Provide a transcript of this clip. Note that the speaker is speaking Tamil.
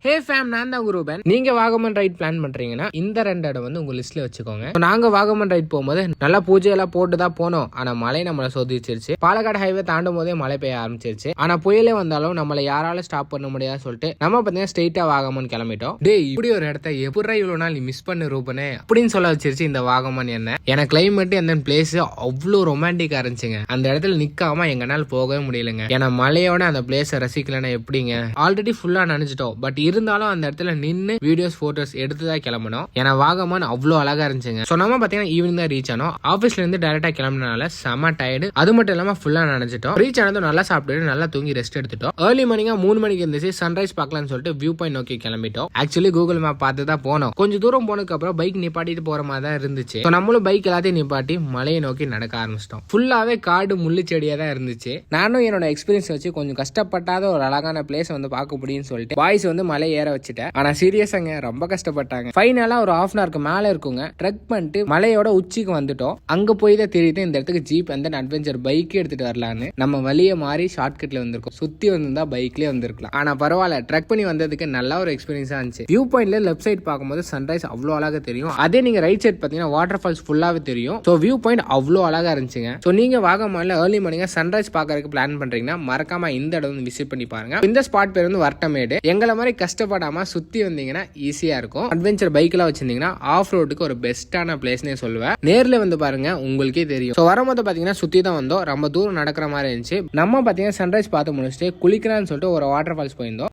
ஹே ஃபேம், நான் தான் குருபன். நீங்க வாகமன் ரைட் பிளான் பண்றீங்கன்னா இந்த 2 இடம் வந்து உங்க லிஸ்ட்ல வச்சுக்கோங்க. நாங்க வாகமன் ரைட் போகும்போது நல்லா பூஜையெல்லாம் போட்டு தான் போனோம். ஆனா மழை நம்மளை சொதிச்சிருச்சு. பாலக்காடு ஹைவே தாண்டும் போதே மழை பெய்ய ஆரம்பிச்சிருச்சு. ஆனா புயலே வந்தாலும் நம்மளை யாரால ஸ்டாப் பண்ண முடியாது சொல்லிட்டு நம்ம பாத்தீங்கன்னா ஸ்ட்ரெயிட்டா வாகமன் கிளம்பிட்டோம். டேய், இப்படி ஒரு இடத்த எப்படி இவ்வளவு நாள் நீ மிஸ் பண்ண ரூபனே அப்படின்னு சொல்ல வச்சிருச்சு இந்த வாகமன். என்ன எனக்கு கிளைமேட் அந்த பிளேஸ் அவ்வளவு ரொமான்டிக்கா இருந்துச்சுங்க. அந்த இடத்துல நிக்காம எங்கனால போகவே முடியலங்க. ஏன்னா மழையோட அந்த பிளேஸை ரசிக்கலன்னா எப்படிங்க? ஆல்ரெடி ஃபுல்லா நினைச்சிட்டோம். பட் இருந்தாலும் அந்த இடத்துல நின்று வீடியோஸ் போட்டோஸ் எடுத்துதான் கிளம்பணும். ஏன்னா வாகமான் அவ்வளோ அழகா இருந்துச்சுங்க. ஸோ நம்ம பார்த்தீங்கன்னா ஈவினிங் தான் ரீச் ஆனோம். ஆஃபீஸ்ல இருந்து டைரக்டா கிளம்பினால செம டயர்டு. அது மட்டும் இல்லாம ஃபுல்லா நினைச்சிட்டோம். ரீச் ஆனதும் நல்லா சாப்பிட்டு நல்லா தூங்கி ரெஸ்ட் எடுத்துட்டோம். ஏர்லி மார்னிங்கா 3 மணிக்கு இருந்துச்சு. சன்ரைஸ் பார்க்கலாம்னு சொல்லிட்டு வியூ பாயிண்ட் நோக்கி கிளம்பிட்டோம். ஆக்சுவலி கூகுள் மேப் பார்த்து தான் போனோம். கொஞ்சம் தூரம் போனதுக்கு அப்புறம் பைக் நிப்பாட்டிட்டு போற மாதிரி தான் இருந்துச்சு. நம்மளும் பைக் எல்லாத்தையும் நிப்பாட்டி மலையை நோக்கி நடக்க ஆரம்பிச்சிட்டோம். ஃபுல்லாவே காடு முள்ளு செடியா தான் இருந்துச்சு. நானும் என்னோட எக்ஸ்பீரியன்ஸ் வச்சு கொஞ்சம் கஷ்டப்பட்டாத ஒரு அழகான பிளேஸ் வந்து பார்க்க முடியும்னு சொல்லிட்டு பாய்ஸ் வந்து மலை ஏற வச்சுட்டேன். ஆனா சீரியஸாங்க ரொம்ப கஷ்டப்பட்டாங்க. ஃபைனலா ஒரு ½ hour மேல இருக்குங்க. ட்ரெக் பண்ணிட்டு மலையோட உச்சிக்கு வந்துட்டோம். அங்க போய் தான் தெரியுது இந்த இடத்துக்கு ஜீப் அந்த அட்வென்ச்சர் பைக்கே எடுத்துட்டு வரலான்னு. நம்ம வழியை மாறி ஷார்ட்கட்ல வந்திருக்கோம். சுத்தி வந்திருந்தா பைக்லயே வந்திருக்கலாம். ஆனா பரவாயில்ல, ட்ரெக் பண்ணி வந்ததுக்கு நல்ல ஒரு எக்ஸ்பீரியன்ஸா இருந்துச்சு. வியூ பாயிண்ட்ல லெஃப்ட் சைட் பார்க்கும்போது சன்ரைஸ் அவ்வளோ அழகா தெரியும். அதே நீங்க ரைட் சைட் பாத்தீங்கன்னா வாட்டர் ஃபால்ஸ் ஃபுல்லாவே தெரியும். ஸோ வியூ பாயிண்ட் அவ்வளோ அழகா இருந்துச்சுங்க. ஸோ நீங்க வாகமான்ல ஏர்லி மார்னிங்கா சன்ரைஸ் பார்க்கறதுக்கு பிளான் பண்றீங்கன்னா மறக்காம இந்த இடம் வந்து விசிட் பண்ணி பாருங்க. இந்த ஸ்பாட் பேர் வந்து வர்ட்டமேடு. எங்களை மாதிரி கஷ்டப்படாம சுத்தி வந்தீங்கன்னா ஈஸியா இருக்கும். அட்வென்ச்சர் பைக் எல்லாம் வச்சிருந்தீங்கன்னா ஆஃப் ரோடுக்கு ஒரு பெஸ்டான பிளேஸ்னே சொல்லுவேன். நேர்ல வந்து பாருங்க, உங்களுக்கே தெரியும். ஸோ வரும்போது பாத்தீங்கன்னா சுத்தி தான் வந்தோம். ரொம்ப தூரம் நடக்கிற மாதிரி இருந்துச்சு. நம்ம பாத்தீங்கன்னா சன்ரைஸ் பார்த்து முடிச்சுட்டு குளிக்கலாம்னு சொல்லிட்டு ஒரு வாட்டர் ஃபால்ஸ் போயிருந்தோம்.